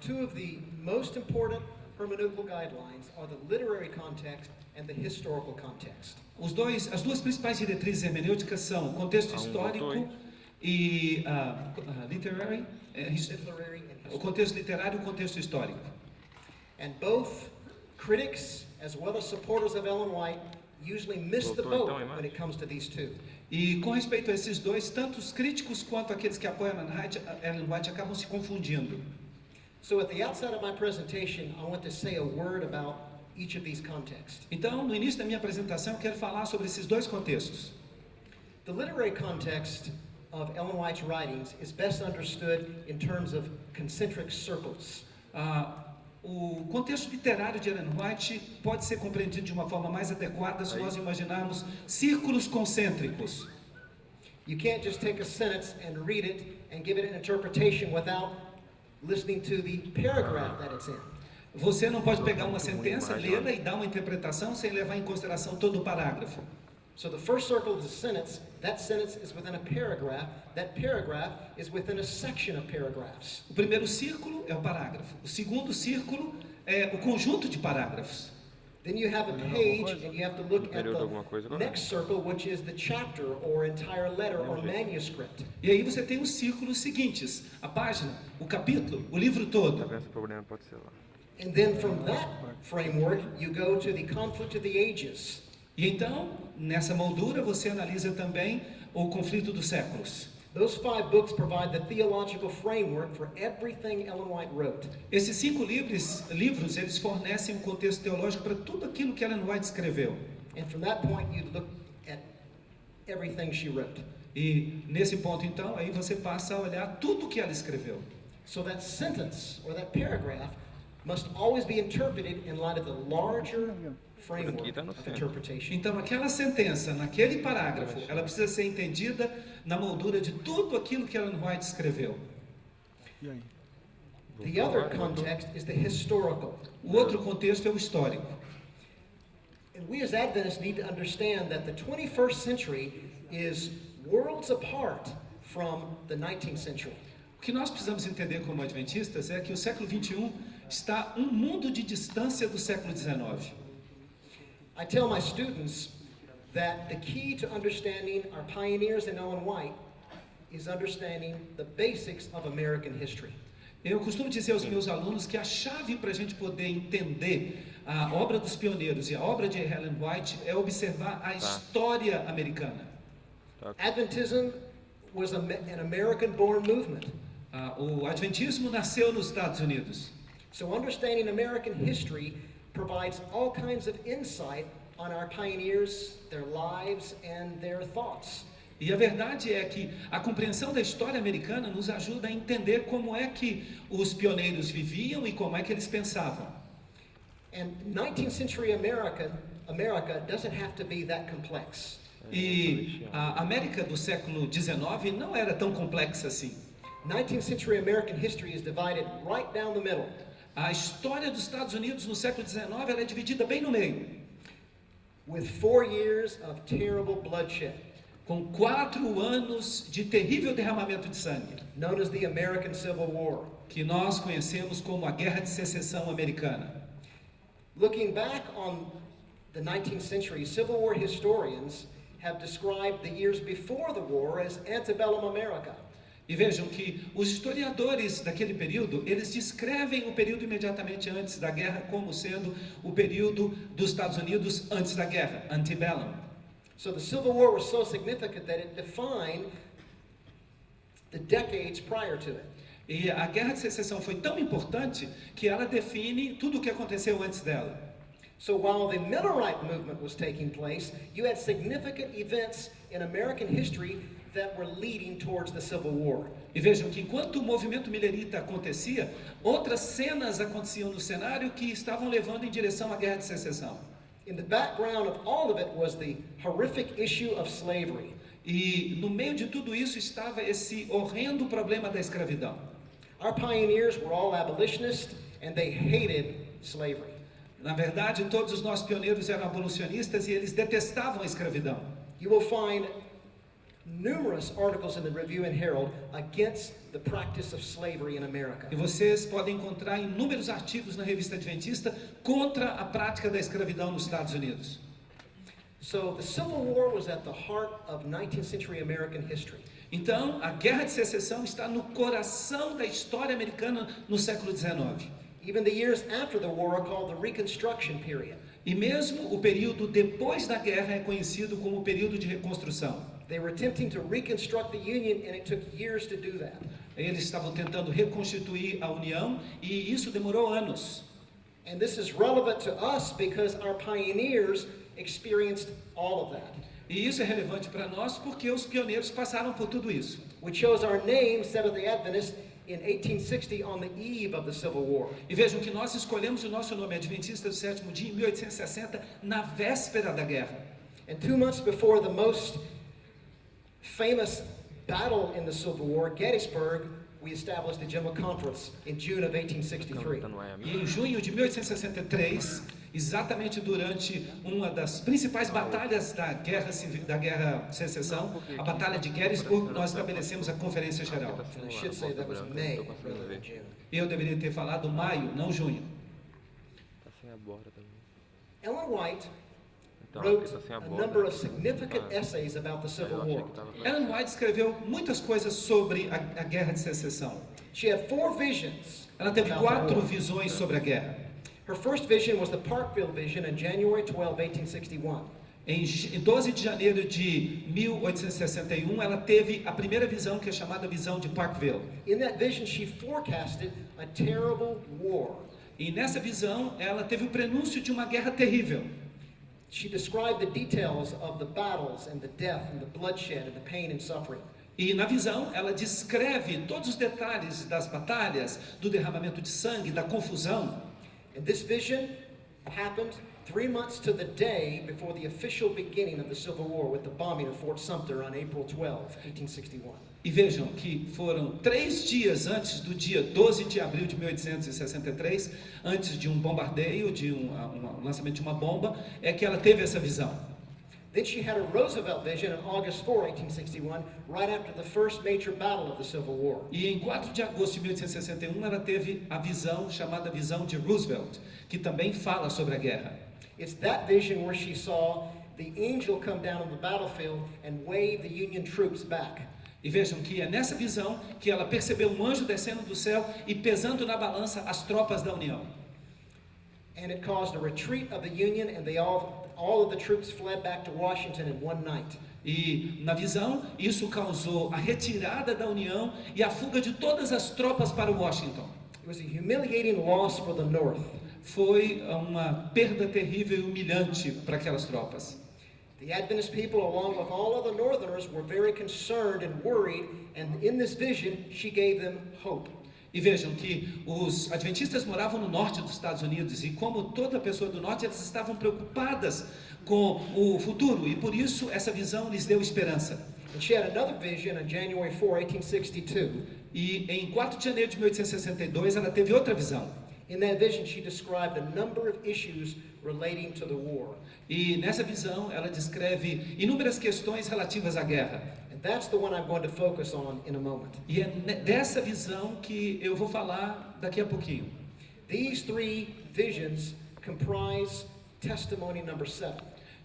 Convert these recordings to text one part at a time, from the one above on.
two of the most important hermeneutical guidelines are the literary context and the historical context. As duas principais diretrizes hermenêuticas são o contexto histórico e literary, o contexto literário e o contexto histórico. And both critics as well as supporters of Ellen White usually miss the boat when it comes to these two. E com respeito a esses dois, tanto os críticos quanto aqueles que apoiam Ellen White acabam se confundindo. So at the outset of my presentation, I want to say a word about each of these contexts. Então, no início da minha apresentação, eu quero falar sobre esses dois contextos. The literary context of Ellen White's writings is best understood in terms of concentric circles. O contexto literário de Ellen White pode ser compreendido de uma forma mais adequada se nós imaginarmos círculos concêntricos. You can't just take a sentence and read it and give it an interpretation without listening to the paragraph that it's in. Você não pode pegar uma sentença, lê-la e dar uma interpretação sem levar em consideração todo o parágrafo. So the first circle is a sentence. That sentence is within a paragraph. That paragraph is within a section of paragraphs. O primeiro círculo é o parágrafo. O segundo círculo é o conjunto de parágrafos. Then you have a page and you have to look at the next circle, which is the chapter or entire letter or manuscript. E aí você tem os círculos seguintes: a página, o capítulo, o livro todo. And then from that framework, you go to the conflict of the ages. E então, nessa moldura, você analisa também o conflito dos séculos. Those 5 books provide the theological framework for everything Ellen White wrote. Esses 5 livros, eles fornecem um contexto teológico para tudo aquilo que Ellen White escreveu. And from that point, you look at everything she wrote. E nesse ponto, então, aí você passa a olhar tudo que ela escreveu. So that sentence or that paragraph must always be interpreted in light of the larger framework of interpretation. Então, aquela sentença, naquele parágrafo, ela precisa ser entendida na moldura de tudo aquilo que Ellen White escreveu. The other context is the historical. O outro contexto é o histórico. And we as Adventists need to understand that the 21st century is worlds apart from the 19th century. O que nós precisamos entender como adventistas é que o século 21 está um mundo de distância do século 19. I tell my students that the key to understanding our pioneers in Ellen White is understanding the basics of American history. Eu costumo dizer aos meus alunos que a chave para a gente poder entender a obra dos pioneiros e a obra de Ellen White é observar a história americana. Adventism was an American-born movement. O adventismo nasceu nos Estados Unidos. So understanding American history provides all kinds of insight on our pioneers, their lives and their thoughts. E a verdade é que a compreensão da história americana nos ajuda a entender como é que os pioneiros viviam e como é que eles pensavam. And 19th century America doesn't have to be that complex. E a América do século 19 não era tão complexa assim. 19th century American history is divided right down the middle. A história dos Estados Unidos no século 19 ela é dividida bem no meio. With 4 years of terrible bloodshed. Com 4 anos de terrível derramamento de sangue. Known as the American Civil War. Que nós conhecemos como a Guerra de Secessão Americana. Looking back on the 19th century, Civil War historians have described the years before the war as Antebellum America. E vejam que os historiadores daquele período, eles descrevem o período imediatamente antes da guerra como sendo o período dos Estados Unidos antes da guerra, Antebellum. So the Civil War was so significant that it defined the decades prior to it. E a Guerra de Secessão foi tão importante que ela define tudo o que aconteceu antes dela. So while the Millerite movement was taking place, you had significant events in American history that were leading towards the Civil War. E vejam que enquanto o movimento millerita acontecia, outras cenas aconteciam no cenário que estavam levando em direção à Guerra de Secessão. In the background of all of it was the horrific issue of slavery. E no meio de tudo isso estava esse horrendo problema da escravidão. Our pioneers were all abolitionists and they hated slavery. Na verdade, todos os nossos pioneiros eram abolicionistas e eles detestavam a escravidão. You will find numerous articles in the Review and Herald against the practice of slavery in America. E vocês podem encontrar inúmeros artigos na revista Adventista contra a prática da escravidão nos Estados Unidos. So the Civil War was at the heart of 19th century American history. Então, a Guerra de Secessão está no coração da história americana no século XIX. Even the years after the war are called the Reconstruction period. E mesmo o período depois da guerra é conhecido como o período de reconstrução. They were attempting to reconstruct the Union, and it took years to do that. Eles estavam tentando reconstituir a União e isso demorou anos. And this is relevant to us because our pioneers experienced all of that. E isso é relevante para nós porque os pioneiros passaram por tudo isso. We chose our name, Seventh-day Adventist, in 1860 on the eve of the Civil War. E vejam que nós escolhemos o nosso nome Adventista do Sétimo Dia em 1860, na véspera da guerra. And 2 months before the most famous battle in the Civil War, Gettysburg, we established the General Conference in June of 1863. E em junho de 1863, exatamente durante uma das principais batalhas da Guerra de Secessão, a Batalha de Gettysburg, nós estabelecemos a Conferência Geral. And I should say that was May rather than June. Eu deveria ter falado maio, não junho. Tá sem a borda também. Ellen White Então, wrote aqui tá sem a a borda. number of significant essays about the Eu Civil achei War. que tava... Ellen White escreveu muitas coisas sobre a Guerra de Secessão. She had 4 visions. Ela teve about the 4 war. visões sobre a guerra. Her first vision was the Parkville Vision on January 12, 1861. Em 12 de janeiro de 1861, ela teve a primeira visão, que é chamada visão de Parkville. In that vision, she forecasted a terrible war. E nessa visão, ela teve o prenúncio de uma guerra terrível. She described the details of the battles and the death and the bloodshed and the pain and suffering. E na visão, ela descreve todos os detalhes das batalhas, do derramamento de sangue, da confusão. And this vision happened 3 months to the day before the official beginning of the Civil War with the bombing of Fort Sumter on April 12, 1861. E vejam que foram 3 dias antes do dia 12 de abril de 1863, antes de um bombardeio, de um lançamento de uma bomba, é que ela teve essa visão. Then she had a Roosevelt vision on August 4, 1861, right after the first major battle of the Civil War. E em 4 de agosto de 1861, ela teve a visão chamada visão de Roosevelt, que também fala sobre a guerra. It's that vision where she saw the angel come down on the battlefield and wave the Union troops back. E vejam que é nessa visão que ela percebeu um anjo descendo do céu e pesando na balança as tropas da União. And it caused a retreat of the Union, and all of the troops fled back to Washington in one night. E na visão, isso causou a retirada da União e a fuga de todas as tropas para Washington. It was a humiliating loss for the North. Foi uma perda terrível e humilhante para aquelas tropas. The Adventist people, along with all other Northerners, were very concerned and worried, and in this vision, she gave them hope. E vejam que os adventistas moravam no norte dos Estados Unidos e, como toda pessoa do norte, elas estavam preocupadas com o futuro e por isso essa visão lhes deu esperança. And she had another vision on January 4, 1862. E em 4 de janeiro de 1862 ela teve outra visão. In that vision, she described a number of issues relating to the war. E nessa visão ela descreve inúmeras questões relativas à guerra. And that's the one I'm going to focus on in a moment. E é dessa visão que eu vou falar daqui a pouquinho. These 3 visions comprise testimony number 7.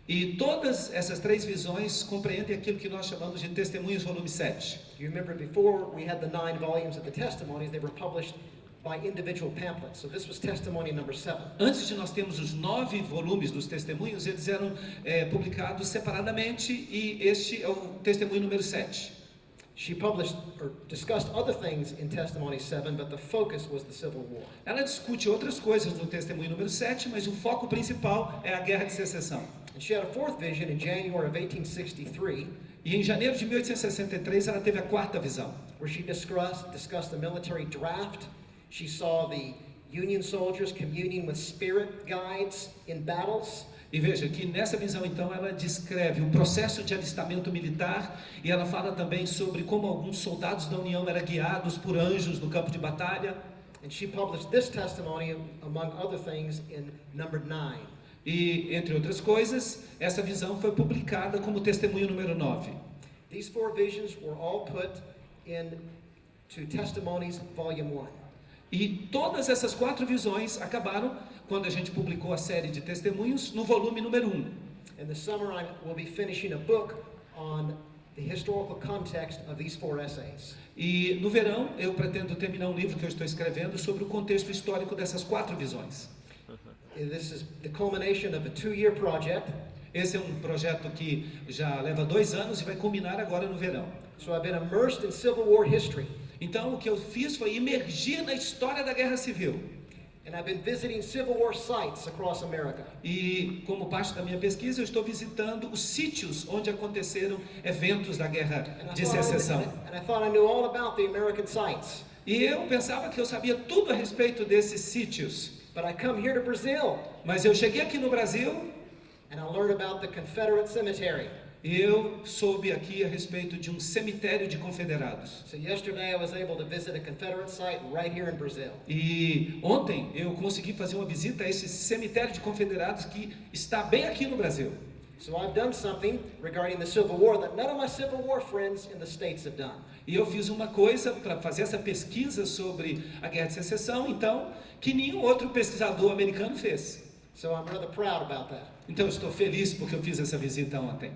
E todas essas 3 visões compreendem aquilo que nós chamamos de Testemunhos, volume 7. You remember before we had the 9 volumes of the testimonies, they were published by individual pamphlets. So this was testimony number 7. Antes de nós termos os 9 volumes dos testemunhos, eles eram publicados separadamente e este é o testemunho número 7. She published or discussed other things in testimony 7, but the focus was the Civil War. Ela discute outras coisas no testemunho número 7, mas o foco principal é a Guerra de Secessão. And she had a 4th vision in January of 1863, E em janeiro de 1863 ela teve a 4ª visão, where she discussed the military draft. She saw the Union soldiers communing with spirit guides in battles. E veja que nessa visão então ela descreve o processo de alistamento militar e ela fala também sobre como alguns soldados da União eram guiados por anjos no campo de batalha. And she published this testimony, among other things, in number 9. E, entre outras coisas, essa visão foi publicada como testemunho número 9. These 4 visions were all put into Testimonies, Volume 1. E todas essas 4 visões acabaram quando a gente publicou a série de testemunhos no volume número 1. In the summer, I will be finishing a book on the historical context of these 4 essays. E no verão eu pretendo terminar um livro que eu estou escrevendo sobre o contexto histórico dessas 4 visões. This is the culmination of a 2-year project. Esse é um projeto que já leva 2 anos e vai culminar agora no verão. So I've been immersed in Civil War history. Então o que eu fiz foi imergir na história da Guerra Civil. And I've been visiting Civil War sites across America. E como parte da minha pesquisa eu estou visitando os sítios onde aconteceram eventos da Guerra de Secessão. And I thought I knew all about the American sites. E eu pensava que eu sabia tudo a respeito desses sítios. But I come here to Brazil Mas eu cheguei aqui no Brasil and I learned about the Confederate cemetery. e eu soube aqui a respeito de um cemitério de confederados. So yesterday I was able to visit a Confederate site right here in Brazil. E ontem eu consegui fazer uma visita a esse cemitério de confederados que está bem aqui no Brasil. So I've done something regarding the Civil War that none of my Civil War friends in the States have done. E eu fiz uma coisa para fazer essa pesquisa sobre a Guerra de Secessão, então, que nenhum outro pesquisador americano fez. So I'm rather proud about that. Então eu estou feliz porque eu fiz essa visita ontem.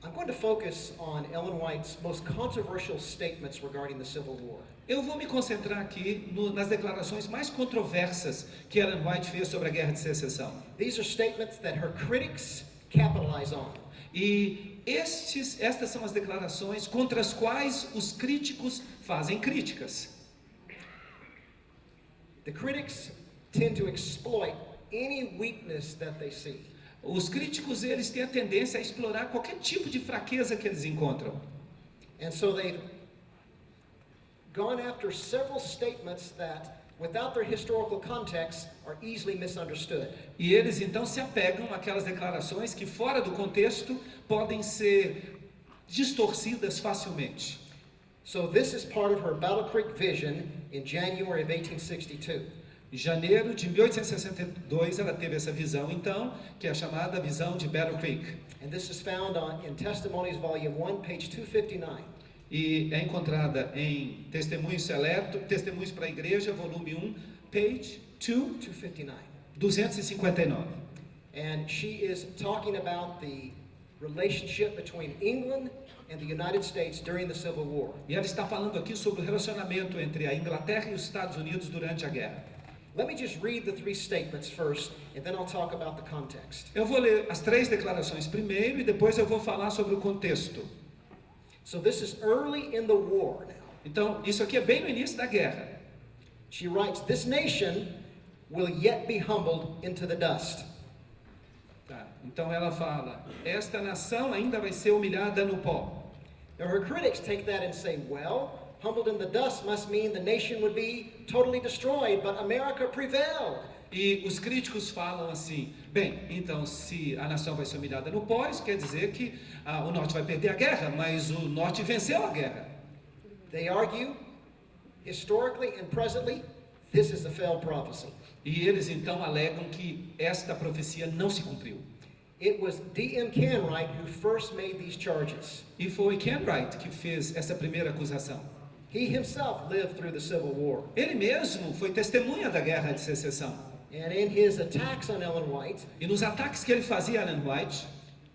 I'm going to focus on Ellen White's most controversial statements regarding the Civil War. Eu vou me concentrar aqui nas declarações mais controversas que Ellen White fez sobre a Guerra de Secessão. These are statements that her critics capitalize on. E estas são as declarações contra as quais os críticos fazem críticas. The critics tend to exploit any weakness that they see. Os críticos, eles têm a tendência a explorar qualquer tipo de fraqueza que eles encontram. And so they've gone after several statements that, without their historical context, are easily misunderstood. E eles então se apegam àquelas declarações que fora do contexto podem ser distorcidas facilmente. So this is part of her Battle Creek vision in January of 1862. Em janeiro de 1862 ela teve essa visão então, que é a chamada visão de Battle Creek. And this is found in Testimonies Volume 1, page 259. E é encontrada em Testemunhos Seleto, Testemunhos para a Igreja, volume 1, page 259. 259. And she is talking about the relationship between England and the United States during the Civil War. E ela está falando aqui sobre o relacionamento entre a Inglaterra e os Estados Unidos durante a guerra. Let me just read the 3 statements first, and then I'll talk about the context. Eu vou ler as 3 declarações primeiro e depois eu vou falar sobre o contexto. So this is early in the war now. Então, isso aqui é bem no início da guerra. She writes, "This nation will yet be humbled into the dust." Tá. Então ela fala, esta nação ainda vai ser humilhada no pó. Now her critics take that and say, well, humbled in the dust must mean the nation would be totally destroyed, but America prevailed. E os críticos falam assim, bem, então se a nação vai ser humilhada no pó, isso quer dizer que o norte vai perder a guerra, mas o norte venceu a guerra. They argue, historically and presently, this is a failed prophecy. E eles então alegam que esta profecia não se cumpriu. It was D.M. Canwright who first made these charges. E foi Canwright que fez essa primeira acusação. He himself lived through the Civil War. Ele mesmo foi testemunha da Guerra de Secessão. And in his attacks on Ellen White, E nos ataques que ele fazia a Ellen White,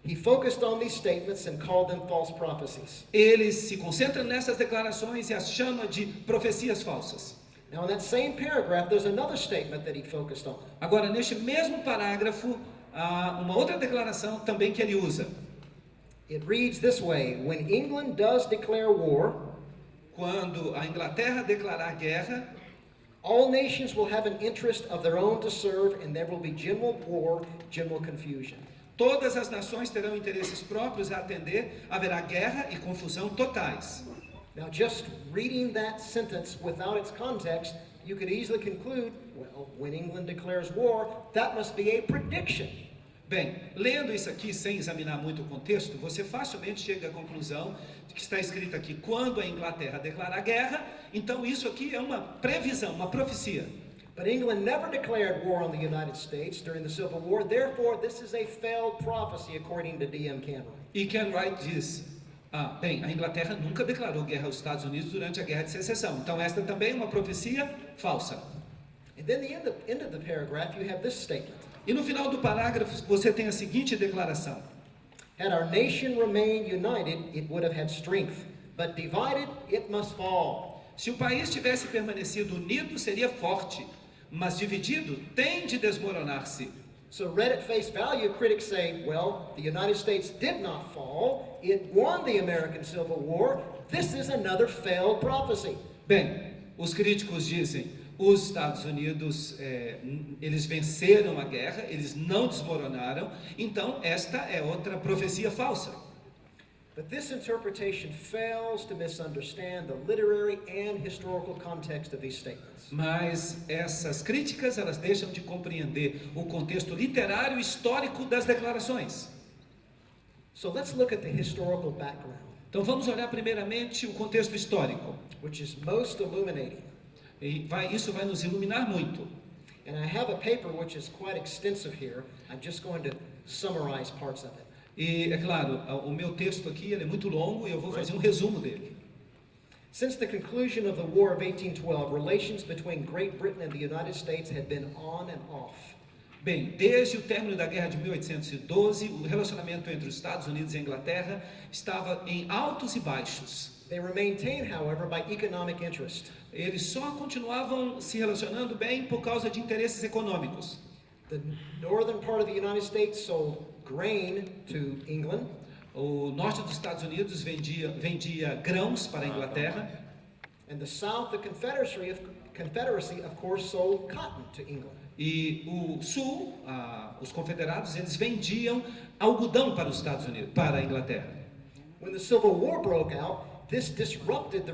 he focused on these statements and called them false prophecies. ele se concentra nessas declarações e as chama de profecias falsas. Now in that same paragraph, there's another statement that he focused on. Agora, neste mesmo parágrafo, há uma outra declaração também que ele usa. It reads this way: when England does declare war, Quando a Inglaterra declarar guerra, all nations will have an interest of their own to serve, and there will be general war, general confusion. todas as nações terão interesses próprios a atender, haverá guerra e confusão totais. Now, just reading that sentence without its context, you could easily conclude, well, when England declares war, that must be a prediction. Bem, lendo isso aqui sem examinar muito o contexto, você facilmente chega à conclusão de que está escrito aqui, quando a Inglaterra declarar guerra, então isso aqui é uma previsão, uma profecia. But England never declared war on the United States during the Civil War. Therefore, this is a failed prophecy, according to D.M. Cameron. E Ken Wright diz, bem, a Inglaterra nunca declarou guerra aos Estados Unidos durante a Guerra de Secessão. Então esta também é uma profecia falsa. And then the end of the paragraph, you have this statement. E no final do parágrafo você tem a seguinte declaração: Had our nation remained united, it would have had strength. But divided, it must fall. Se o país tivesse permanecido unido, seria forte, mas dividido, tem de desmoronar-se. So read at face value, critics say, well, the United States did not fall. It won the American Civil War. This is another failed prophecy. Bem, os críticos dizem, os Estados Unidos, eles venceram a guerra, eles não desmoronaram, então esta é outra profecia falsa. But this interpretation fails to misunderstand the literary and historical context of these statements. Mas essas críticas, elas deixam de compreender o contexto literário e histórico das declarações. So let's look at the historical background, Então vamos olhar primeiramente o contexto histórico. which is most illuminating. E isso vai nos iluminar muito. And I have a paper which is quite extensive here. I'm just going to summarize parts of it. E é claro, o meu texto aqui ele é muito longo e eu vou fazer um resumo dele. Since the conclusion of the War of 1812, relations between Great Britain and the United States had been on and off. Bem, desde o término da Guerra de 1812, o relacionamento entre os Estados Unidos e a Inglaterra estava em altos e baixos. They were maintained, however, by economic interest. Eles só continuavam se relacionando bem por causa de interesses econômicos. The northern part of the United States sold grain to England. O norte dos Estados Unidos vendia grãos para a Inglaterra. And the south, the Confederacy, of course, sold cotton to England. E o sul, os confederados, eles vendiam algodão para os Estados Unidos, para a Inglaterra. When the Civil War broke out, this disrupted the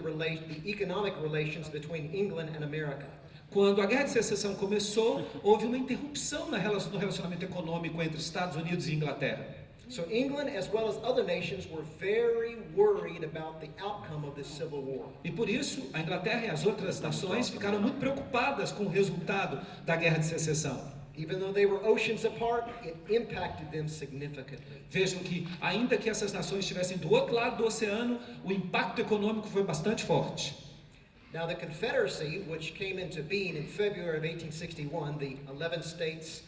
economic relations between England and America. Quando a Guerra de Secessão começou, houve uma interrupção no relacionamento econômico entre Estados Unidos e Inglaterra. So England, as well as other nations, were very worried about the outcome of this Civil War. E por isso, a Inglaterra e as outras nações ficaram muito preocupadas com o resultado da Guerra de Secessão. Even though they were oceans apart, it impacted them significantly. Vejam que, ainda que essas nações estivessem do outro lado do oceano, o impacto econômico foi bastante forte. Now, the Confederacy, which came into being in February of 1861, the 11 states,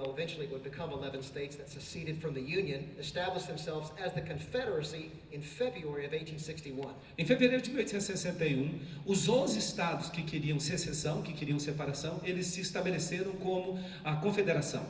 eventually it would become 11 states that seceded from the Union, established themselves as the Confederacy in February of 1861. Em fevereiro de 1861, os 11 estados que queriam secessão, que queriam separação, eles se estabeleceram como a Confederação.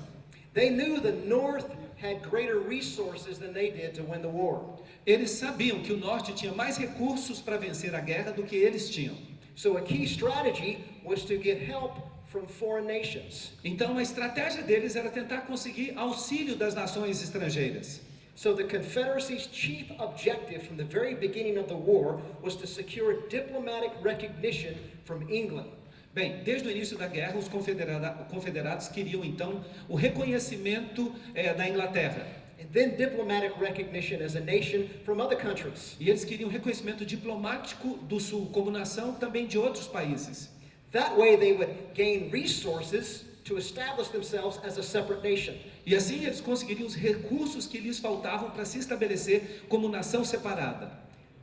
They knew the North had greater resources than they did to win the war. Eles sabiam que o norte tinha mais recursos para vencer a guerra do que eles tinham. So a key strategy was to get help from foreign nations. Então a estratégia deles era tentar conseguir auxílio das nações estrangeiras. So the Confederacy's chief objective from the very beginning of the war was to secure diplomatic recognition from England. Bem, desde o início da guerra, os confederados queriam então o reconhecimento da Inglaterra. And then diplomatic recognition as a nation from other countries. E eles queriam reconhecimento diplomático do Sul como nação também de outros países. That way they would gain resources to establish themselves as a separate nation. E assim eles conseguiriam os recursos que lhes faltavam para se estabelecer como nação separada.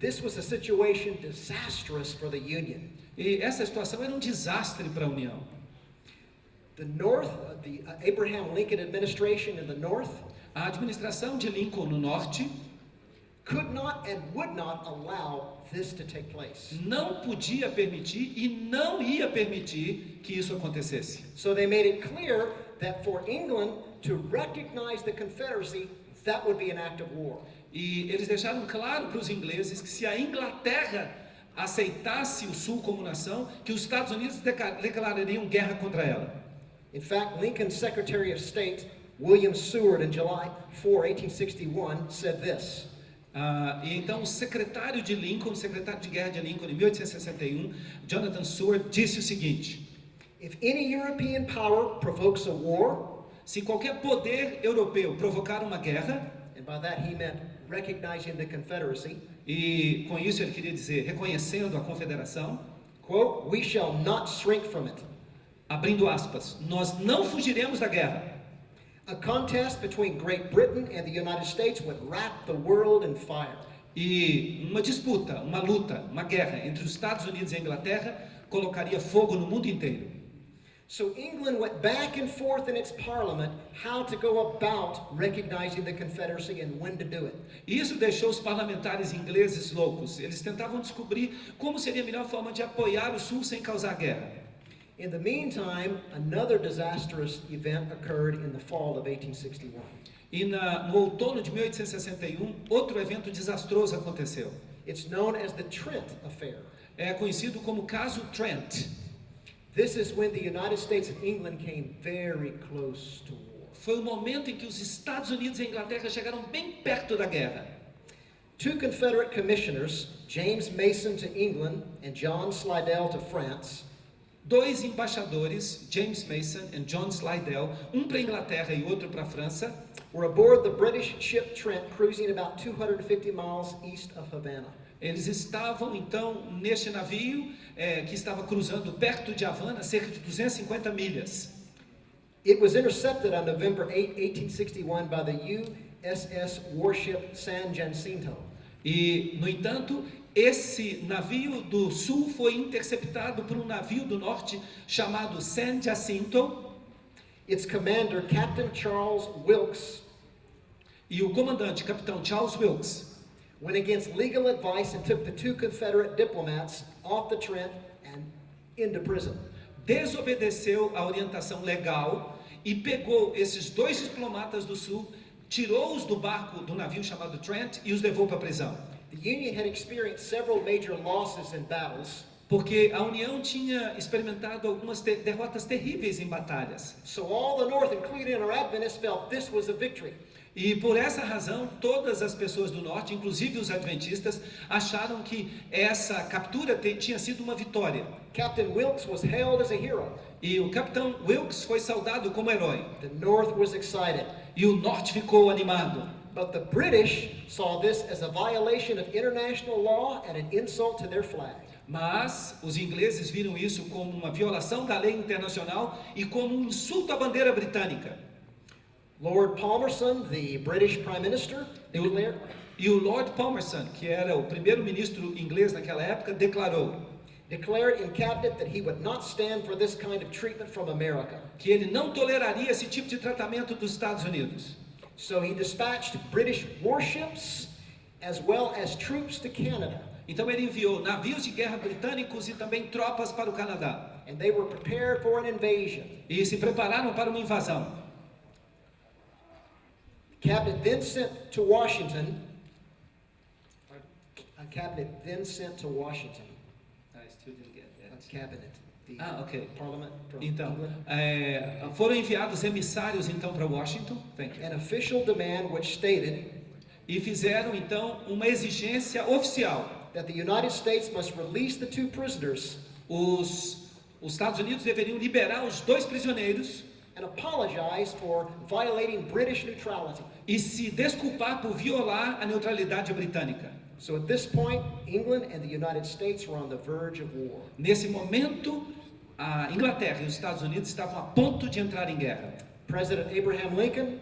This was a situation disastrous for the Union. E essa situação era um desastre para a União. The North, the Abraham Lincoln administration in the North, A administração de Lincoln no norte could not and would not allow this to take place. não podia permitir e não ia permitir que isso acontecesse. So they made it clear that for England to recognize the Confederacy, that would be an act of war. E eles deixaram claro para os ingleses que se a Inglaterra aceitasse o Sul como nação, que os Estados Unidos declarariam guerra contra ela. In fact, Lincoln's Secretary of State, William Seward, in July 4, 1861, said this. E então o secretário de guerra de Lincoln em 1861, Jonathan Seward, disse o seguinte: If any European power provokes a war, se qualquer poder europeu provocar uma guerra, and by that he meant recognizing the Confederacy, e com isso ele queria dizer reconhecendo a confederação, quote, we shall not shrink from it. abrindo aspas, nós não fugiremos da guerra. A contest between Great Britain and the United States would wrap the world in fire. E uma disputa, uma luta, uma guerra entre os Estados Unidos e a Inglaterra colocaria fogo no mundo inteiro. So England went back and forth in its parliament how to go about recognizing the Confederacy and when to do it. E isso deixou os parlamentares ingleses loucos. Eles tentavam descobrir como seria a melhor forma de apoiar o Sul sem causar guerra. In the meantime, another disastrous event occurred in the fall of 1861. E no outono de 1861, outro evento desastroso aconteceu. It's known as the Trent Affair. É conhecido como caso Trent. This is when the United States and England came very close to war. Foi o momento em que os Estados Unidos e a Inglaterra chegaram bem perto da guerra. Two Confederate commissioners, James Mason to England and John Slidell to France, Dois embaixadores, James Mason e John Slidell, um para a Inglaterra e outro para a França, were aboard the British ship Trent, cruising about 250 miles east of Havana. eles estavam então neste navio que estava cruzando perto de Havana, cerca de 250 milhas. It was intercepted on November 8, 1861 by the USS warship San Jacinto. E, no entanto, esse navio do sul foi interceptado por um navio do norte chamado San Jacinto, Its commander, Captain Charles Wilkes, e o comandante, capitão Charles Wilkes, went against legal advice and took the two Confederate diplomats off the Trent and into prison. desobedeceu a orientação legal e pegou esses dois diplomatas do sul, tirou-os do barco do navio chamado Trent e os levou para a prisão. The Union had experienced several major losses in battles, Porque a União tinha experimentado algumas derrotas terríveis em batalhas. so all the North, including our Adventists, felt this was a victory. E por essa razão, todas as pessoas do norte, inclusive os adventistas, acharam que essa captura tinha sido uma vitória. Captain Wilkes was hailed as a hero. E o capitão Wilkes foi saudado como herói. The North was excited. E o norte ficou animado. But the British saw this as a violation of international law and an insult to their flag. Mas os ingleses viram isso como uma violação da lei internacional e como um insulto à bandeira britânica. Lord Palmerston, the British Prime Minister, declared, E o Lord Palmerston, que era o primeiro-ministro inglês naquela época, declarou declared in cabinet that he would not stand for this kind of treatment from America. que ele não toleraria esse tipo de tratamento dos Estados Unidos. So he dispatched British warships as well as troops to Canada, Então ele enviou navios de guerra britânicos e também tropas para o Canadá. and they were prepared for an invasion. E se prepararam para uma invasão. Cabinet then sent to Washington. A cabinet then sent to Washington. A cabinet, the ok. Parliament from Então, England. foram enviados emissários então para Washington. Thank you. An official demand which stated E fizeram então uma exigência oficial. that the United States must release the two prisoners Os Estados Unidos deveriam liberar os dois prisioneiros and apologize for violating British neutrality. e se desculpar por violar a neutralidade britânica. So at this point, England and the United States were on the verge of war. Nesse momento, a Inglaterra e os Estados Unidos estavam a ponto de entrar em guerra. President Abraham Lincoln,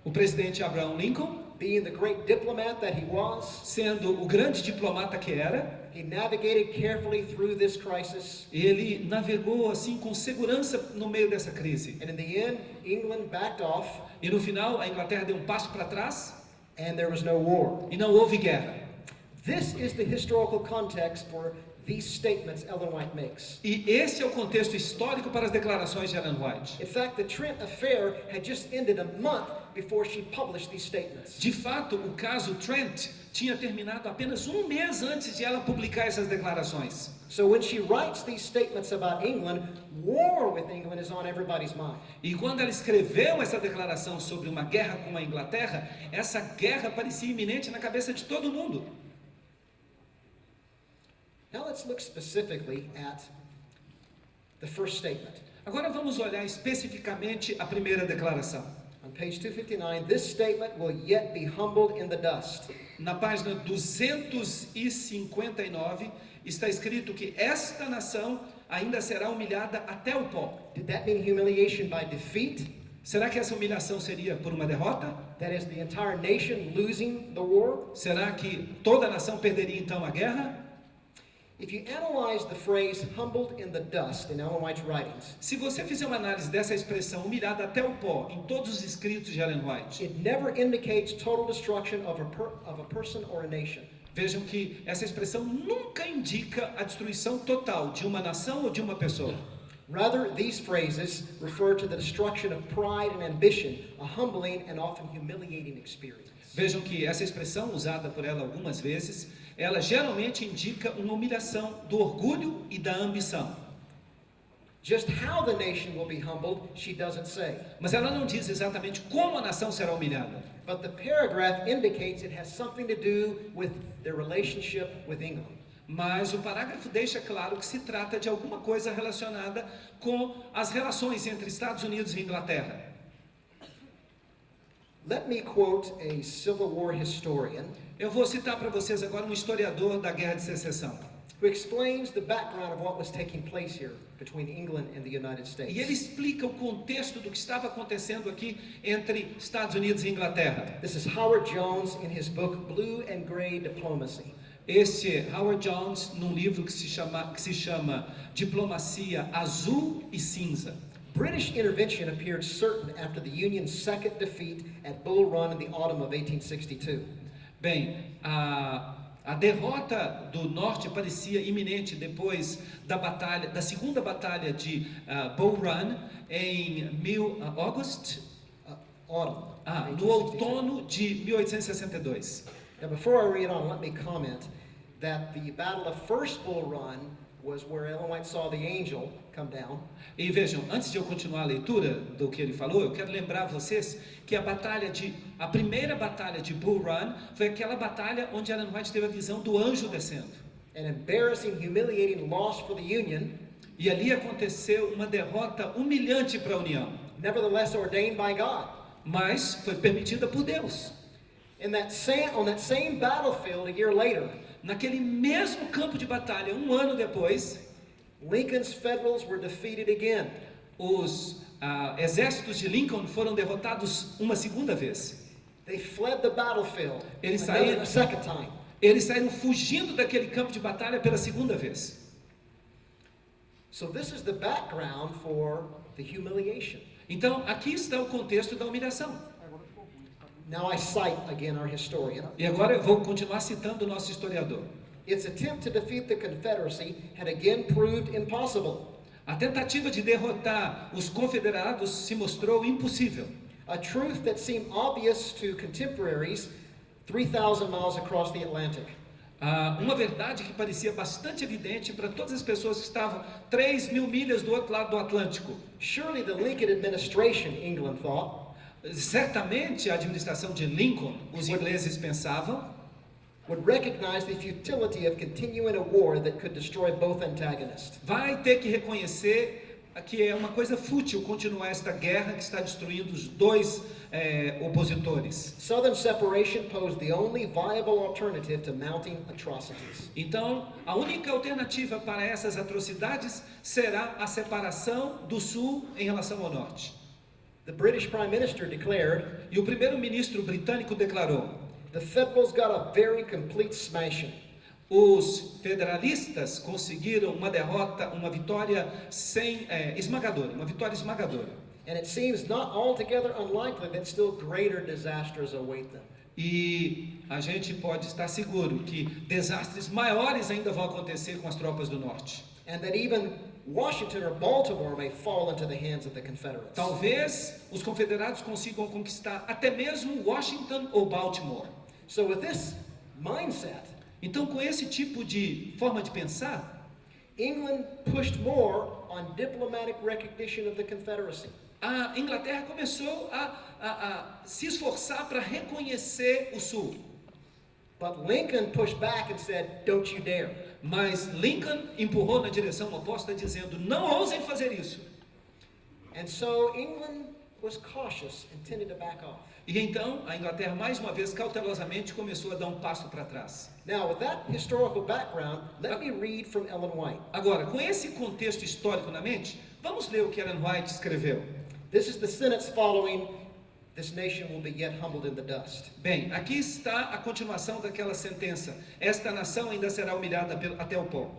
O presidente Abraham Lincoln, being the great diplomat that he was, sendo o grande diplomata que era, he navigated carefully through this crisis. ele navegou assim com segurança no meio dessa crise. And in the end, England backed off E no final, a Inglaterra deu um passo para trás and there was no war. e não houve guerra. This is the historical context for these statements Ellen White makes. E esse é o contexto histórico para as declarações de Ellen White. In fact, the Trent Affair had just ended a month before she published these statements. De fato, o caso Trent tinha terminado apenas um mês antes de ela publicar essas declarações. So when she writes these statements about England, war with England is on everybody's mind. E quando ela escreveu essa declaração sobre uma guerra com a Inglaterra, essa guerra parecia iminente na cabeça de todo mundo. Now let's look specifically at the first statement. Agora vamos olhar especificamente a primeira declaração. On On page 259, this statement will yet be humbled in the dust. Na página 259 está escrito que esta nação ainda será humilhada até o pó. Did that mean humiliation by defeat? Será que essa humilhação seria por uma derrota? That is, the entire nation losing the war? Será que toda a nação perderia então a guerra? If you analyze the phrase humbled in the dust in Ellen White's writings, Se você fizer uma análise dessa expressão humilhada até o pó em todos os escritos de Ellen White, it never indicates total destruction of a person or a nation. vejam que essa expressão nunca indica a destruição total de uma nação ou de uma pessoa. Rather, these phrases refer to the destruction of pride and ambition, a humbling and often humiliating experience. Vejam que essa expressão, usada por ela algumas vezes, ela geralmente indica uma humilhação do orgulho e da ambição. Just how the nation will be humbled, she doesn't say. Mas ela não diz exatamente como a nação será humilhada. But the paragraph indicates it has something to do with their relationship with England. Mas o parágrafo deixa claro que se trata de alguma coisa relacionada com as relações entre Estados Unidos e Inglaterra. Let me quote a Civil War historian Eu vou citar para vocês agora um historiador da Guerra de Secessão. who explains the background of what was taking place here between England and the United States. E ele explica o contexto do que estava acontecendo aqui entre Estados Unidos e Inglaterra. This is Howard Jones in his book Blue and Gray Diplomacy. Este Howard Jones, num livro que se chama Diplomacia Azul e Cinza. British intervention appeared certain after the Union's second defeat at Bull Run in the autumn of 1862. Bem, a derrota do norte parecia iminente depois da segunda batalha de Bull Run em Autumn. no outono de 1862. Now, before I read on, let me comment that the Battle of First Bull Run was where Ellen White saw the angel come down. E vejam, antes de eu continuar a leitura do que ele falou, eu quero lembrar vocês que a primeira batalha de Bull Run foi aquela batalha onde Ellen White teve a visão do anjo descendo. An embarrassing, humiliating loss for the Union, E ali aconteceu uma derrota humilhante para a União, nevertheless ordained by God. mas foi permitida por Deus. On that same battlefield a year later, Naquele mesmo campo de batalha, um ano depois, Lincoln's Federals were defeated again. os exércitos de Lincoln foram derrotados uma segunda vez. They fled the battlefield Eles a second time. Eles saíram fugindo daquele campo de batalha pela segunda vez. So this is the background for the humiliation. Então, aqui está o contexto da humilhação. Now I cite again our historian. E agora eu vou continuar citando o nosso historiador. Its attempt to defeat the Confederacy had again proved impossible. A tentativa de derrotar os confederados se mostrou impossível. A truth that seemed obvious to contemporaries 3,000 miles across the Atlantic. Uma verdade que parecia bastante evidente para todas as pessoas que estavam 3.000 milhas do outro lado do Atlântico. Surely the Lincoln administration, England thought, Certamente a administração de Lincoln, os ingleses pensavam, would recognize the futility of continuing a war that could destroy both antagonists. vai ter que reconhecer que é uma coisa fútil continuar esta guerra que está destruindo os dois opositores. Southern separation posed the only viable alternative to mounting atrocities. Então, a única alternativa para essas atrocidades será a separação do Sul em relação ao Norte. The British Prime Minister declared, E o primeiro-ministro britânico declarou: the Federals got a very complete smashing. os federalistas conseguiram uma vitória esmagadora, uma vitória esmagadora. And it seems not altogether unlikely that still greater disasters await them. E a gente pode estar seguro que desastres maiores ainda vão acontecer com as tropas do Norte. And that even Washington or Baltimore may fall into the hands of the Confederates. Talvez os confederados consigam conquistar até mesmo Washington ou Baltimore. So with this mindset, Então, com esse tipo de forma de pensar, England pushed more on diplomatic recognition of the Confederacy. a Inglaterra começou a se esforçar para reconhecer o Sul. But Lincoln pushed back and said, don't you dare. Mas Lincoln empurrou na direção oposta, dizendo: não ousem fazer isso. And so England was cautious and tended to back off. E então a Inglaterra mais uma vez cautelosamente começou a dar um passo para trás. Now, with that historical background, let me read from Ellen White. Agora, com esse contexto histórico na mente, vamos ler o que Ellen White escreveu. This is the sentence following, "This nation will be yet humbled in the dust." Bem, aqui está a continuação daquela sentença. Esta nação ainda será humilhada até o pó.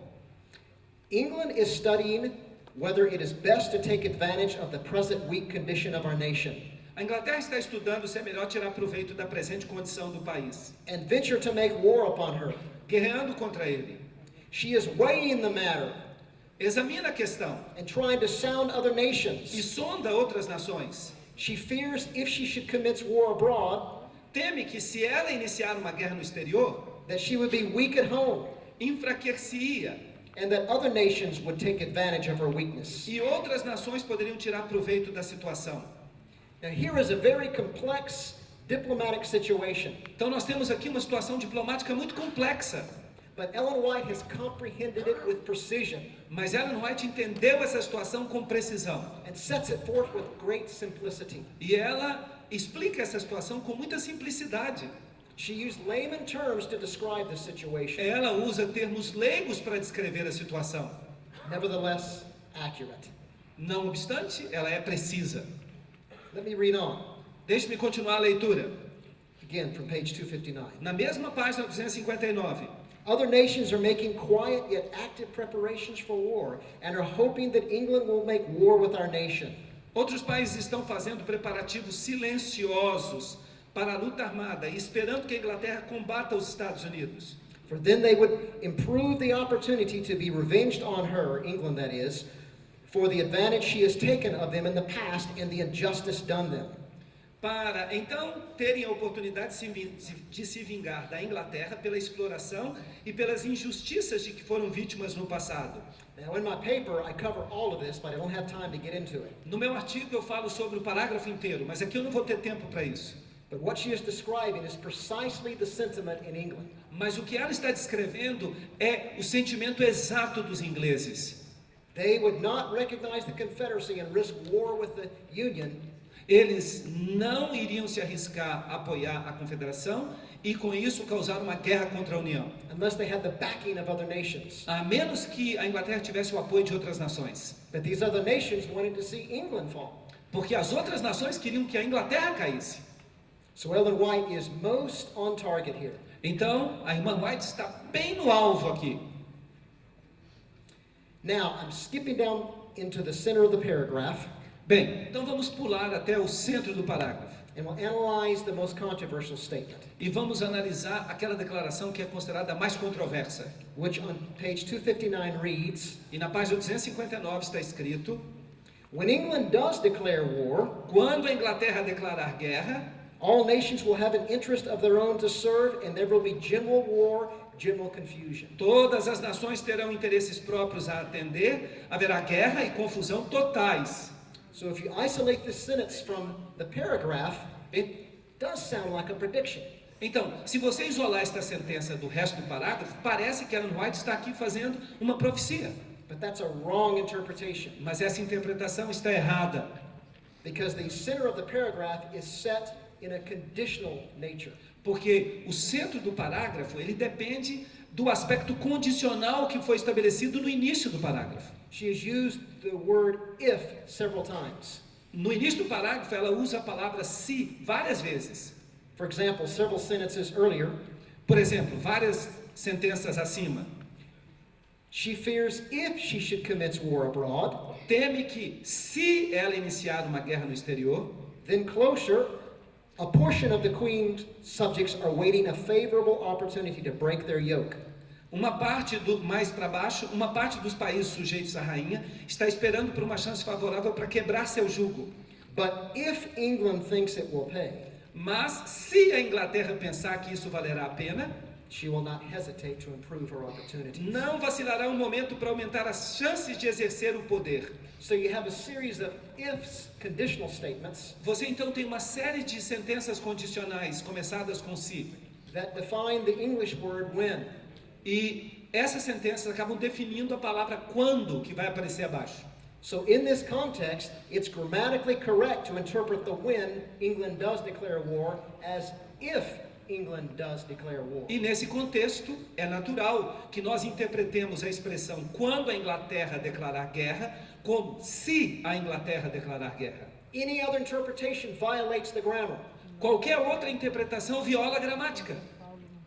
England is studying whether it is best to take advantage of the present weak condition of our nation A Inglaterra está estudando se é melhor tirar proveito da presente condição do país, and venture to make war upon her. guerreando contra ele. She is weighing the matter Examina a questão and trying to sound other e nations. sonda outras nações. She fears if she should commence war abroad, Teme que se ela iniciar uma guerra no exterior, that she would be weak at home enfraquecer-se-ia and that other nations would take advantage of her weakness. e outras nações poderiam tirar proveito da situação. Now, here is a very complex diplomatic situation, Então nós temos aqui uma situação diplomática muito complexa, but Ellen White has comprehended it with precision mas Ellen White entendeu essa situação com precisão. and sets it forth with great simplicity. E ela explica essa situação com muita simplicidade. She used layman terms to describe the situation, Ela usa termos leigos para descrever a situação. nevertheless accurate. Não obstante, ela é precisa. Let me read on. Deixe-me continuar a leitura. Again, from page 259. Na mesma página 259. Other nations are making quiet yet active preparations for war and are hoping that England will make war with our nation. Outros países estão fazendo preparativos silenciosos para a luta armada e esperando que a Inglaterra combata os Estados Unidos. For then they would improve the opportunity to be revenged on her, England that is, for the advantage she has taken of them in the past and the injustice done them. Para então terem a oportunidade de se vingar da Inglaterra pela exploração e pelas injustiças de que foram vítimas no passado. Now, in my paper, I cover all of this, but I don't have time to get into it. No meu artigo eu falo sobre o parágrafo inteiro, mas aqui eu não vou ter tempo para isso. But what she is describing is precisely the sentiment in England. Mas o que ela está descrevendo é o sentimento exato dos ingleses. They would not recognize the Confederacy and risk war with the Union Eles não iriam se arriscar a apoiar a Confederação e com isso causar uma guerra contra a União, unless they had the backing of other nations. a menos que a Inglaterra tivesse o apoio de outras nações. But these other nations wanted to see England fall. Porque as outras nações queriam que a Inglaterra caísse. So Ellen White is most on target here. Então, a irmã White está bem no alvo aqui. Now, I'm skipping down into the center of the paragraph, Bem, então vamos pular até o centro do parágrafo and we'll analyze the most controversial statement, e vamos analisar aquela declaração que é considerada a mais controversa. which on page 259 reads, E na página 259 está escrito: "When England does declare war, quando a Inglaterra declarar guerra, all nations will have an interest of their own to serve, and there will be general war, general confusion." todas as nações terão interesses próprios a atender, haverá guerra e confusão totais. So if you isolate this sentence from the paragraph, it does sound like a prediction. Então, se você isolar esta sentença do resto do parágrafo, parece que Ellen White está aqui fazendo uma profecia. But that's a wrong interpretation, Mas essa interpretação está errada, because the center of the paragraph is set in a conditional nature. porque o centro do parágrafo, ele depende do aspecto condicional que foi estabelecido no início do parágrafo. She has used the word if several times. No início do parágrafo, ela usa a palavra se várias vezes. For example, several sentences earlier, Por exemplo, várias sentenças acima. she fears if she should commence war abroad. Teme que, se ela iniciar uma guerra no exterior, Then closer, a portion of the queen's subjects are waiting a favorable opportunity to break their yoke. mais para baixo, uma parte dos países sujeitos à rainha está esperando por uma chance favorável para quebrar seu jugo. But if England thinks it will pay, Mas, se a Inglaterra pensar que isso valerá a pena, she will not hesitate to improve her opportunities. não vacilará um momento para aumentar as chances de exercer o poder. So you have a series of ifs, conditional statements, Você então tem uma série de sentenças condicionais, começadas com se. that define the English word when. E essas sentenças acabam definindo a palavra quando, que vai aparecer abaixo. So in this context, it's grammatically correct to interpret the when England does declare war as if England does declare war. E nesse contexto, é natural que nós interpretemos a expressão quando a Inglaterra declarar guerra, como se a Inglaterra declarar guerra. Any other interpretation violates the grammar. Qualquer outra interpretação viola a gramática.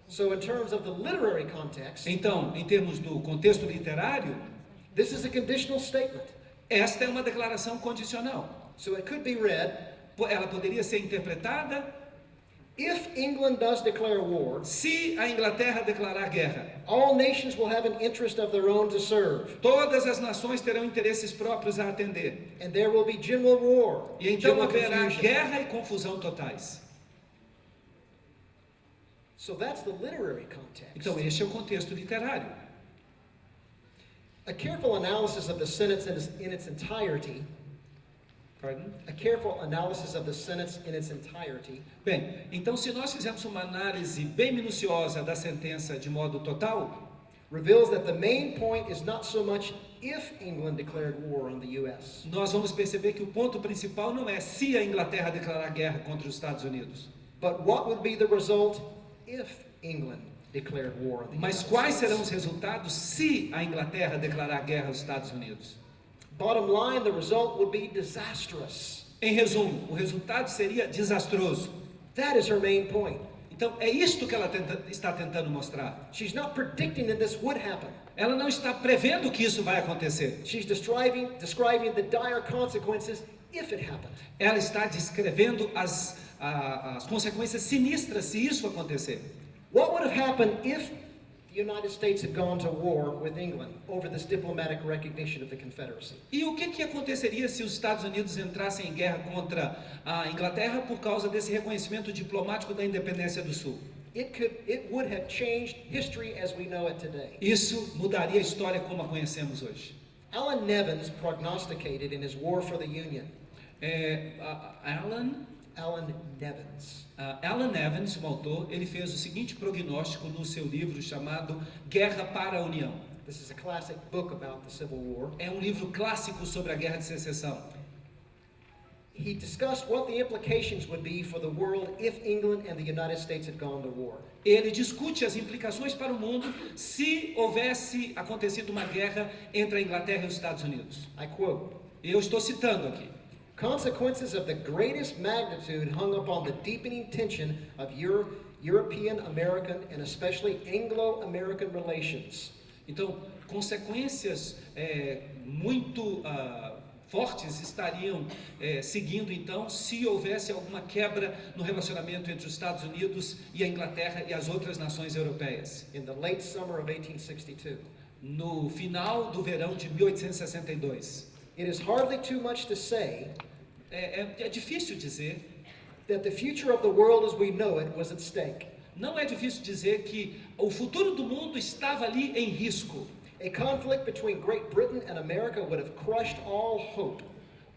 So in terms of the literary context, Então, em termos do contexto literário, this is a conditional statement. esta é uma declaração condicional. So it could be read, Ela poderia ser interpretada: if England does declare war, se a Inglaterra declarar guerra, all nations will have an interest of their own to serve, todas as nações terão interesses próprios a atender. and there will be general war, E então general haverá confusion. guerra e confusão totais. So that's the literary context. Então, este é o contexto literário. A careful analysis of the sentence in its entirety, Pardon? a careful analysis of the sentence in its entirety Bem, então se nós fizermos uma análise bem minuciosa da sentença de modo total, reveals that the main point is not so much if England declared war on the U.S., nós vamos perceber que o ponto principal não é se a Inglaterra declarar guerra contra os Estados Unidos, but what would be the result if England declared war on the mas United quais States. serão os resultados se a Inglaterra declarar guerra aos Estados Unidos. Bottom line, the result would be disastrous. Em resumo, o resultado seria desastroso. That is her main point. Então é isto que ela está tentando mostrar. She's not predicting that this would happen. Ela não está prevendo que isso vai acontecer. She's describing the dire consequences if it happened. Ela está descrevendo as consequências sinistras se isso acontecer. What would have happened if the United States had gone to war with England over this diplomatic recognition of the Confederacy? E o que aconteceria se os Estados Unidos entrassem em guerra contra a Inglaterra por causa desse reconhecimento diplomático da independência do Sul? It would have changed history as we know it today. Isso mudaria a história como a conhecemos hoje. Alan Nevins prognosticated in his War for the Union. Alan Nevins, um autor, ele fez o seguinte prognóstico no seu livro chamado Guerra para a União. This is a classic book about the Civil War. É um livro clássico sobre a Guerra de Secessão. He discussed what the implications would be for the world if England and the United States had gone to war. Ele discute as implicações para o mundo se houvesse acontecido uma guerra entre a Inglaterra e os Estados Unidos. I quote, Eu estou citando aqui. consequences of the greatest magnitude hung upon the deepening tension of European, American, and especially Anglo-American relations. Então, consequências muito fortes estariam seguindo, então, se houvesse alguma quebra no relacionamento entre os Estados Unidos e a Inglaterra e as outras nações europeias. In the late summer of 1862. No final do verão de 1862. It is hardly too much to say É difícil dizer, that the future of the world as we know it was at stake. não é difícil dizer que o futuro do mundo estava ali em risco. A conflict between Great Britain and America would have crushed all hope.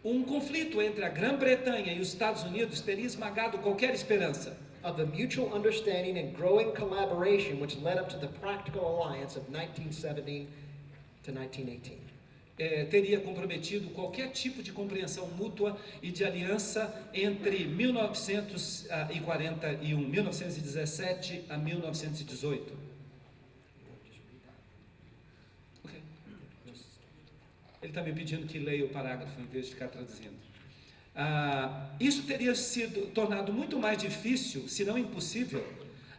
Um conflito entre a Grã-Bretanha e os Estados Unidos teria esmagado qualquer esperança Of the mutual understanding and growing collaboration which led up to the practical alliance of 1917 to 1918. Teria comprometido qualquer tipo de compreensão mútua e de aliança entre 1917 a 1918. Okay. Ele está me pedindo que leia o parágrafo em vez de ficar traduzindo. Isso teria sido tornado muito mais difícil, se não impossível,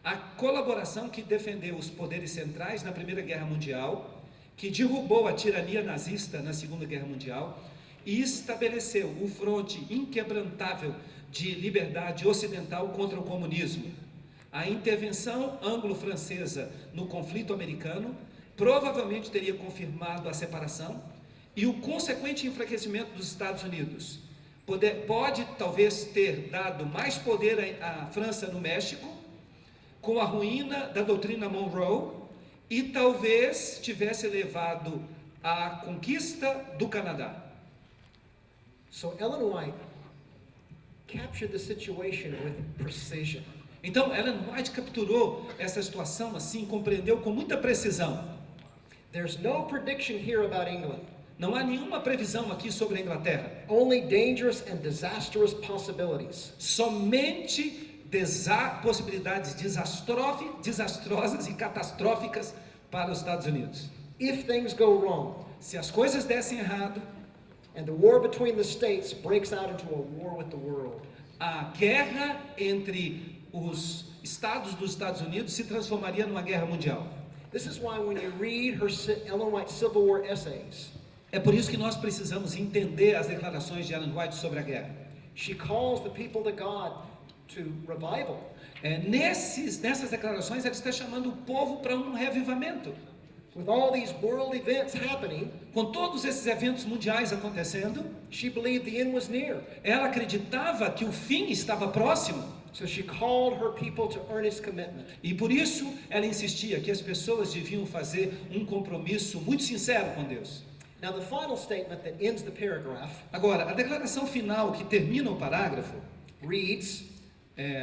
a colaboração que defendeu os poderes centrais na Primeira Guerra Mundial, que derrubou a tirania nazista na Segunda Guerra Mundial e estabeleceu o fronte inquebrantável de liberdade ocidental contra o comunismo. A intervenção anglo-francesa no conflito americano provavelmente teria confirmado a separação e o consequente enfraquecimento dos Estados Unidos. Pode talvez ter dado mais poder à França no México, com a ruína da doutrina Monroe, e talvez tivesse levado à conquista do Canadá. So Ellen White captured the situation with precision. Então, Ellen White capturou essa situação assim, compreendeu com muita precisão. There's no prediction here about England. Não há nenhuma previsão aqui sobre a Inglaterra. Only dangerous and disastrous possibilities. Somente possibilidades desastrosas e catastróficas para os Estados Unidos. If things go wrong, Se as coisas dessem errado, and the war between the states breaks out into a war with the world, a guerra entre os estados dos Estados Unidos se transformaria numa guerra mundial. this is why when you read her Ellen White Civil War essays, É por isso que nós precisamos entender as declarações de Ellen White sobre a guerra. she calls the people to God to revival. Nessas declarações, ela está chamando o povo para um reavivamento. With all these world events happening, Com todos esses eventos mundiais acontecendo, she believed the end was near. ela acreditava que o fim estava próximo. So she called her people to earnest commitment. E por isso, ela insistia que as pessoas deviam fazer um compromisso muito sincero com Deus. Now the final statement that ends the paragraph Agora, a declaração final que termina o parágrafo, reads,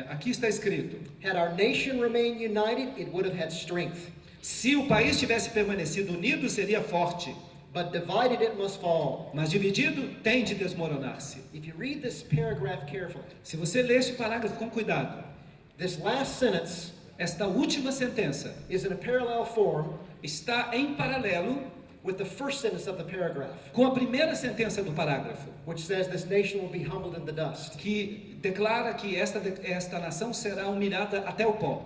aqui está escrito: had our nation remained united, it would have had strength. se o país tivesse permanecido unido, seria forte, But divided it must fall. mas dividido tem de desmoronar-se. If you read this paragraph carefully, Se você ler este parágrafo com cuidado, this last sentence esta última sentença is in a parallel form está em paralelo with the first sentence of the paragraph, com a primeira sentença do parágrafo, which says this nation will be humbled in the dust. que declara que esta nação será humilhada até o pó.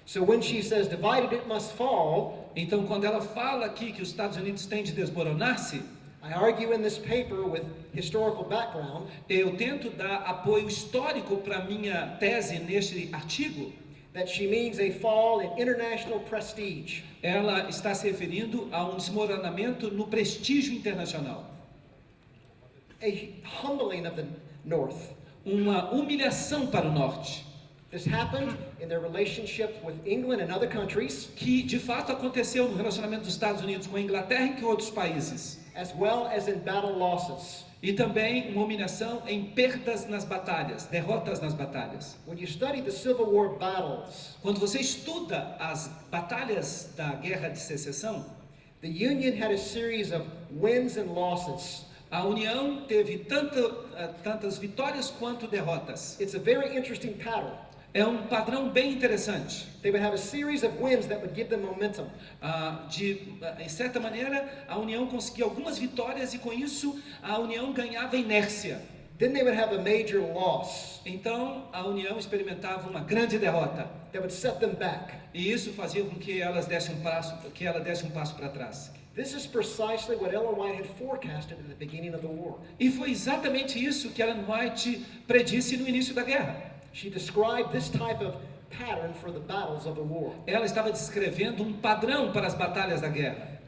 So when she says divided it must fall, Então, quando ela fala aqui que os Estados Unidos têm de desmoronar-se, I argue in this paper with historical background eu tento dar apoio histórico para minha tese neste artigo. that she means a fall in international prestige. Ela está se referindo a um desmoronamento no prestígio internacional, A humbling of the North. uma humilhação para o norte, This happened in their relationship with England and other countries, que de fato aconteceu no relacionamento dos Estados Unidos com a Inglaterra e com outros países, as well as in battle losses. e também uma humilhação em perdas nas batalhas, derrotas nas batalhas. When you study the Civil War battles, Quando você estuda as batalhas da Guerra de Secessão, the Union had a series of wins and losses. a União teve tantas vitórias quanto derrotas. It's a very interesting pattern. É um padrão bem interessante. They would have a series of wins that would give them momentum. Em certa maneira, a União conseguia algumas vitórias e com isso a União ganhava inércia. Then they would have a major loss Então a União experimentava uma grande derrota that would set them back. e isso fazia com que ela desse um passo para trás. This is precisely what Ellen White had forecasted at the beginning of the war. E foi exatamente isso que Ellen White predisse no início da guerra. She described this type of pattern for the battles of the war. Ela estava descrevendo um padrão para as batalhas da guerra.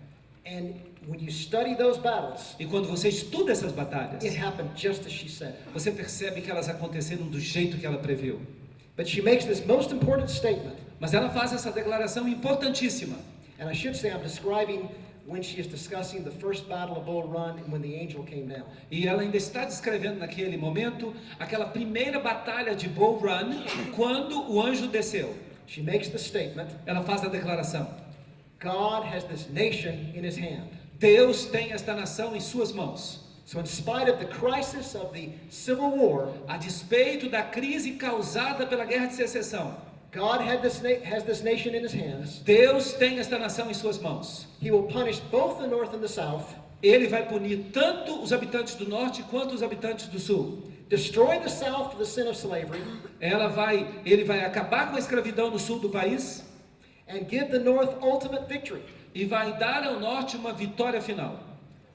And when you study those battles, E quando você estuda essas batalhas, it happened just as she said. você percebe que elas aconteceram do jeito que ela previu. But she makes this most important statement, Mas ela faz essa declaração importantíssima. and I should say I'm describing when she is discussing the first battle of Bull Run and when the angel came down. E ela ainda está descrevendo naquele momento aquela primeira batalha de Bull Run, quando o anjo desceu. She makes the statement, Ela faz a declaração: God has this nation in his hand. Deus tem esta nação em suas mãos. So in spite of the crisis of the Civil War, A despeito da crise causada pela Guerra de Secessão, God has this nation in his hands. Deus tem esta nação em suas mãos. He will punish both the North and the South, Ele vai punir tanto os habitantes do norte quanto os habitantes do sul. destroy the South for the sin of slavery, Ele vai acabar com a escravidão no sul do país and give the North ultimate victory, e vai dar ao norte uma vitória final.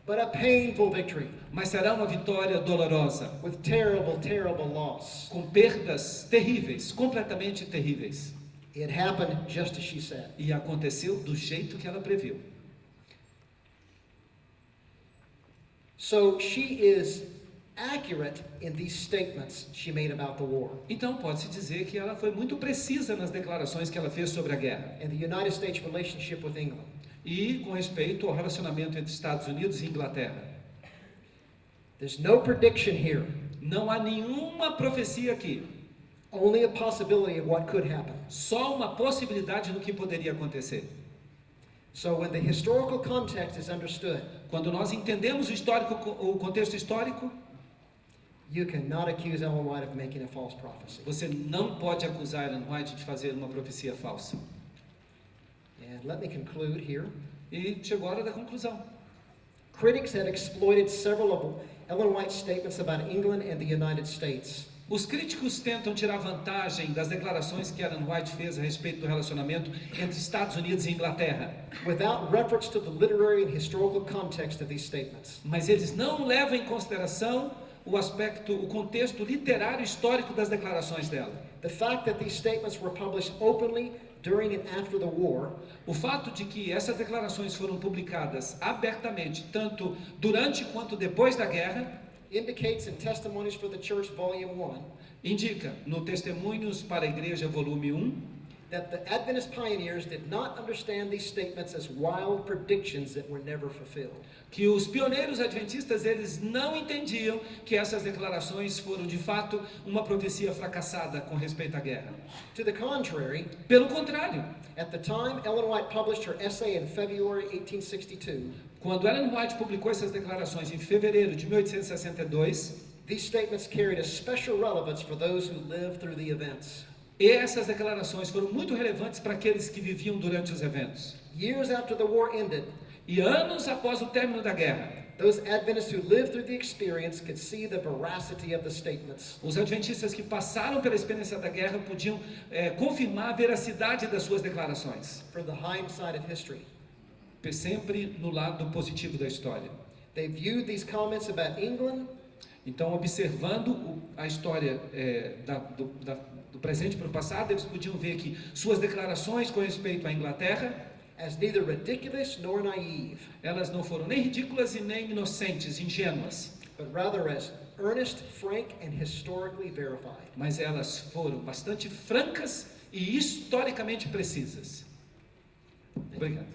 but a painful victory Mas será uma vitória dolorosa, with terrible, terrible loss. com perdas terríveis, completamente terríveis. It happened just as she said. E aconteceu do jeito que ela previu. So she is accurate in these statements she made about the war. Então pode-se dizer que ela foi muito precisa nas declarações que ela fez sobre a guerra. And the United States relationship with England. E com respeito ao relacionamento entre Estados Unidos e Inglaterra. There's no prediction here, Não há nenhuma profecia aqui. only a possibility of what could happen. Só uma possibilidade do que poderia acontecer. So when the historical context is understood, Quando nós entendemos o contexto histórico, you cannot accuse Ellen White of making a false prophecy. você não pode acusar Ellen White de fazer uma profecia falsa. And let me conclude here. E chegou a hora da conclusão. Critics have exploited several of Ellen White's statements about England and the United States. Os críticos tentam tirar vantagem das declarações que Ellen White fez a respeito do relacionamento entre Estados Unidos e Inglaterra. Without reference to the literary and historical context of these statements. Mas eles não levam em consideração o contexto literário histórico das declarações dela. The fact that these statements were published openly during and after the war, O fato de que essas declarações foram publicadas abertamente, tanto durante quanto depois da guerra, indicates in Testimonies for the Church, Volume 1, indica no Testemunhos para a Igreja, volume 1, that the Adventist pioneers did not understand these statements as wild predictions that were never fulfilled. que os pioneiros adventistas eles não entendiam que essas declarações foram de fato uma profecia fracassada com respeito à guerra. To the contrary, Pelo contrário, at the time Ellen White published her essay in February 1862, quando Ellen White publicou essas declarações em fevereiro de 1862, these statements carried a special relevance for those who lived through the events. e essas declarações foram muito relevantes para aqueles que viviam durante os eventos. Years after the war ended, E anos após o término da guerra, those Adventists who lived through the experience could see the veracity of the statements. os adventistas que passaram pela experiência da guerra podiam confirmar a veracidade das suas declarações. From the hindsight of history, Sempre no lado positivo da história. they viewed these comments about England Então, observando a história do presente para o passado, eles podiam ver que suas declarações com respeito à Inglaterra, as neither ridiculous nor naive, elas não foram nem ridículas e nem inocentes, ingênuas, but rather as earnest, frank, and historically verified. mas elas foram bastante francas e historicamente precisas. Obrigado.